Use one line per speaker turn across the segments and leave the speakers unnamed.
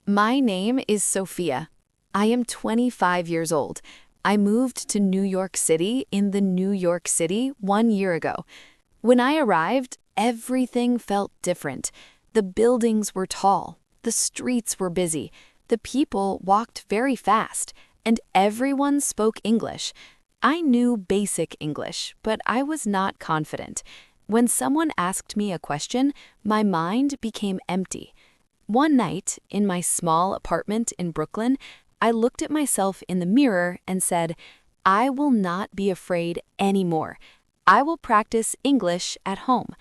My name is Sophia. I am 25 years old. I moved to New York City in the New York City 1 year ago. When I arrived, everything felt different. The buildings were tall, the streets were busy, the people walked very fast, and everyone spoke English. I knew basic English, but I was not confident. When someone asked me a question, my mind became empty. One night, in my small apartment in Brooklyn, I looked at myself in the mirror and said, I will not be afraid anymore. I will practice English at home.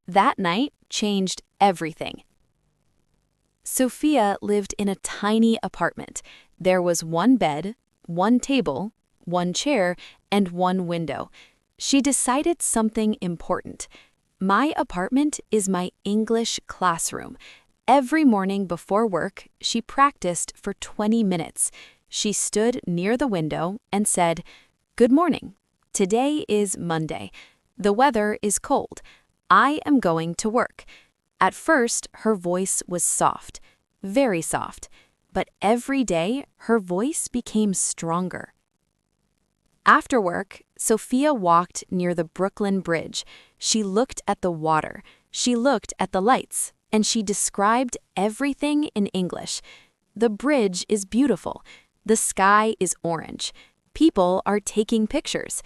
That night changed everything. Sophia lived in a tiny apartment. There was one bed, one table, one chair, and one window. She decided something important. My apartment is my English classroom. Every morning before work, she practiced for 20 minutes. She stood near the window and said, Good morning. Today is Monday. The weather is cold. I am going to work. At first, her voice was soft, very soft, but every day her voice became stronger. After work, Sophia walked near the Brooklyn Bridge. She looked at the water. She looked at the lights. And she described everything in English. The bridge is beautiful. The sky is orange. People are taking pictures.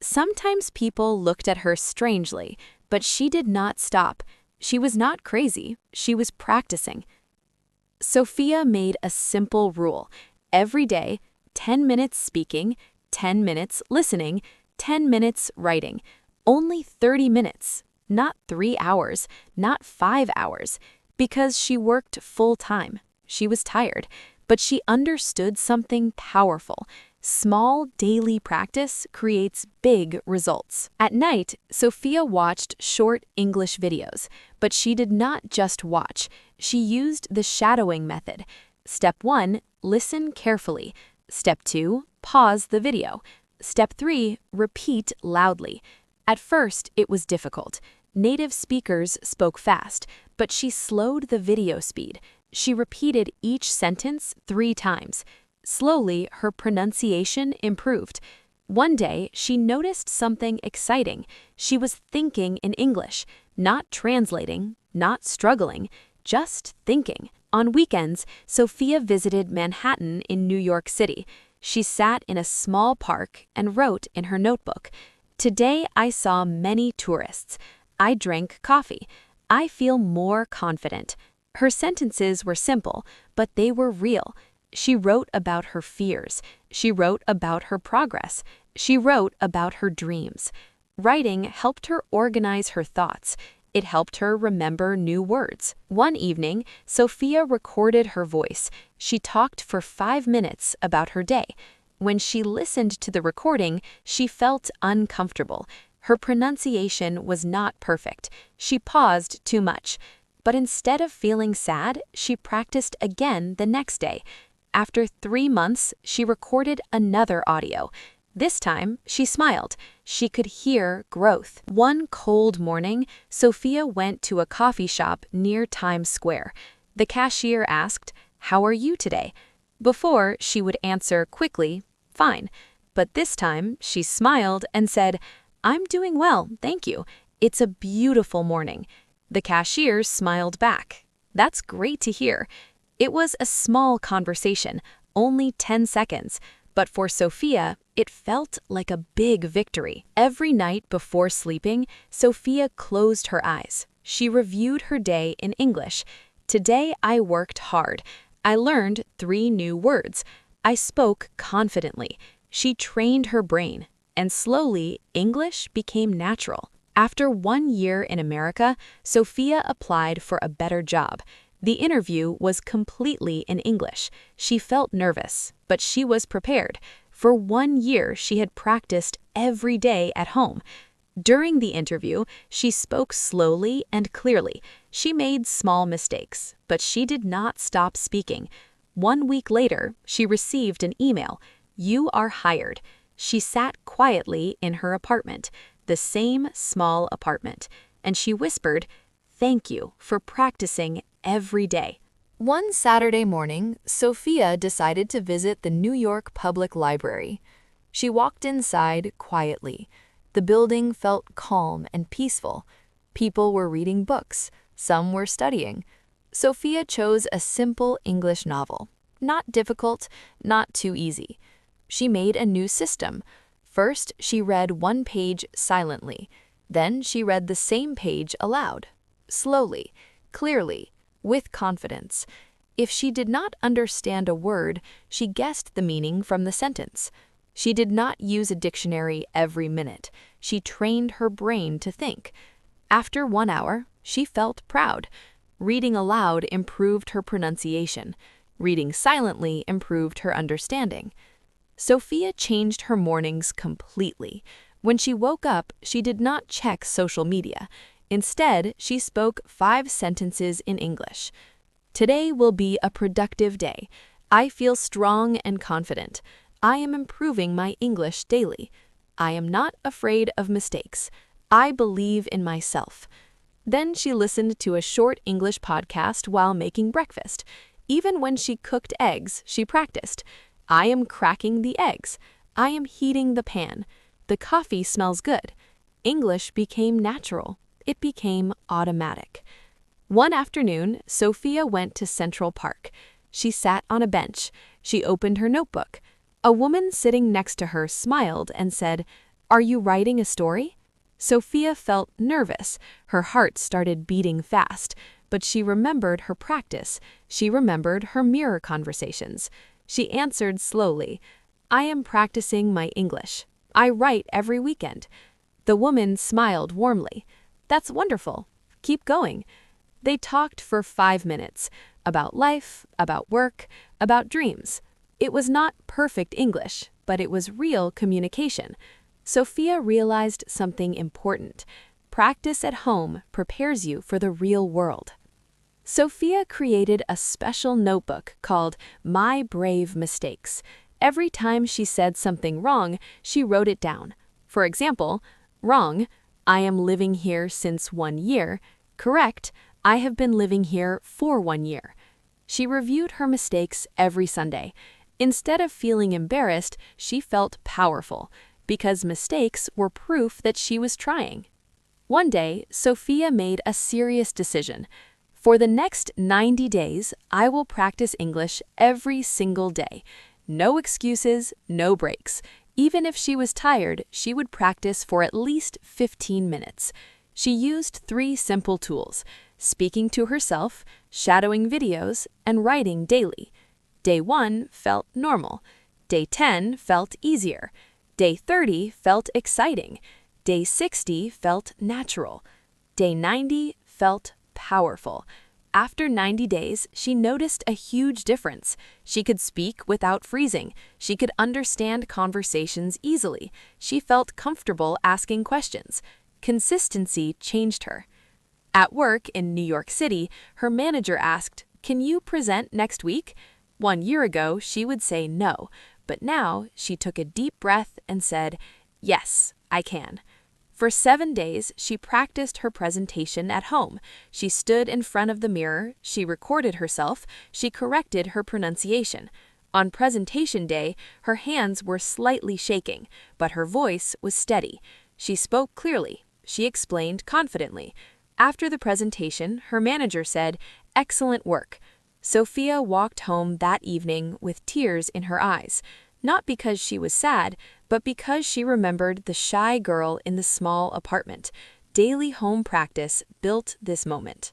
Sometimes people looked at her strangely, but she did not stop. She was not crazy. She was practicing. Sophia made a simple rule. Every day, 10 minutes speaking, 10 minutes listening, 10 minutes writing. Only 30 minutes. Not 3 hours, not 5 hours, because she worked full time. She was tired, but she understood something powerful. Small daily practice creates big results. At night, Sophia watched short English videos, but she did not just watch. She used the shadowing method. Step 1, listen carefully. Step 2, pause the video. Step 3, repeat loudly. At first, it was difficult. Native speakers spoke fast, but she slowed the video speed. She repeated each sentence 3 times. Slowly, her pronunciation improved. One day, she noticed something exciting. She was thinking in English, not translating, not struggling, just thinking. On weekends, Sophia visited Manhattan in New York City. She sat in a small park and wrote in her notebook, Today I saw many tourists. I drank coffee. I feel more confident. Her sentences were simple, but they were real. She wrote about her fears. She wrote about her progress. She wrote about her dreams. Writing helped her organize her thoughts. It helped her remember new words. One evening, Sophia recorded her voice. She talked for 5 minutes about her day. When she listened to the recording, she felt uncomfortable. Her pronunciation was not perfect. She paused too much. But instead of feeling sad, she practiced again the next day. After 3 months, she recorded another audio. This time, she smiled. She could hear growth. One cold morning, Sophia went to a coffee shop near Times Square. The cashier asked, How are you today? Before, she would answer quickly, Fine. But this time, she smiled and said, I'm doing well, thank you. It's a beautiful morning. The cashier smiled back. That's great to hear. It was a small conversation, only 10 seconds, but for Sophia, it felt like a big victory. Every night before sleeping, Sophia closed her eyes. She reviewed her day in English. Today I worked hard. I learned 3 new words. I spoke confidently. She trained her brain. And slowly, English became natural. After 1 year in America, Sophia applied for a better job. The interview was completely in English. She felt nervous, but she was prepared. For 1 year, she had practiced every day at home. During the interview, she spoke slowly and clearly. She made small mistakes, but she did not stop speaking. 1 week later, she received an email. You are hired. She sat quietly in her apartment, the same small apartment, and she whispered, Thank you for practicing every day. One Saturday morning, Sophia decided to visit the New York Public Library. She walked inside quietly. The building felt calm and peaceful. People were reading books. Some were studying. Sophia chose a simple English novel. Not difficult, not too easy. She made a new system. First, she read one page silently. Then she read the same page aloud. Slowly, clearly, with confidence. If she did not understand a word, she guessed the meaning from the sentence. She did not use a dictionary every minute. She trained her brain to think. After 1 hour, she felt proud. Reading aloud improved her pronunciation. Reading silently improved her understanding. Sophia changed her mornings completely. When she woke up, she did not check social media. Instead, she spoke 5 sentences in English. Today will be a productive day. I feel strong and confident. I am improving my English daily. I am not afraid of mistakes. I believe in myself. Then she listened to a short English podcast while making breakfast. Even when she cooked eggs, she practiced. I am cracking the eggs. I am heating the pan. The coffee smells good. English became natural. It became automatic. One afternoon, Sophia went to Central Park. She sat on a bench. She opened her notebook. A woman sitting next to her smiled and said, "Are you writing a story?" Sophia felt nervous. Her heart started beating fast. But she remembered her practice. She remembered her mirror conversations. She answered slowly, "I am practicing my English. I write every weekend." The woman smiled warmly. "That's wonderful. Keep going." They talked for 5 minutes about life, about work, about dreams. It was not perfect English, but it was real communication. Sophia realized something important. Practice at home prepares you for the real world. Sophia created a special notebook called My Brave Mistakes. Every time she said something wrong, she wrote it down. For example, wrong, I am living here since 1 year. Correct, I have been living here for 1 year. She reviewed her mistakes every Sunday. Instead of feeling embarrassed, she felt powerful, because mistakes were proof that she was trying. One day, Sophia made a serious decision. For the next 90 days, I will practice English every single day. No excuses, no breaks. Even if she was tired, she would practice for at least 15 minutes. She used 3 simple tools: speaking to herself, shadowing videos, and writing daily. Day 1 felt normal. Day 10 felt easier. Day 30 felt exciting. Day 60 felt natural. Day 90 felt powerful. After 90 days, she noticed a huge difference. She could speak without freezing. She could understand conversations easily. She felt comfortable asking questions. Consistency changed her. At work in New York City, her manager asked, "Can you present next week?" 1 year ago, she would say no, but now she took a deep breath and said, "Yes, I can." For 7 days, she practiced her presentation at home. She stood in front of the mirror, she recorded herself, she corrected her pronunciation. On presentation day, her hands were slightly shaking, but her voice was steady. She spoke clearly. She explained confidently. After the presentation, her manager said, "Excellent work." Sophia walked home that evening with tears in her eyes. Not because she was sad, but because she remembered the shy girl in the small apartment. Daily home practice built this moment.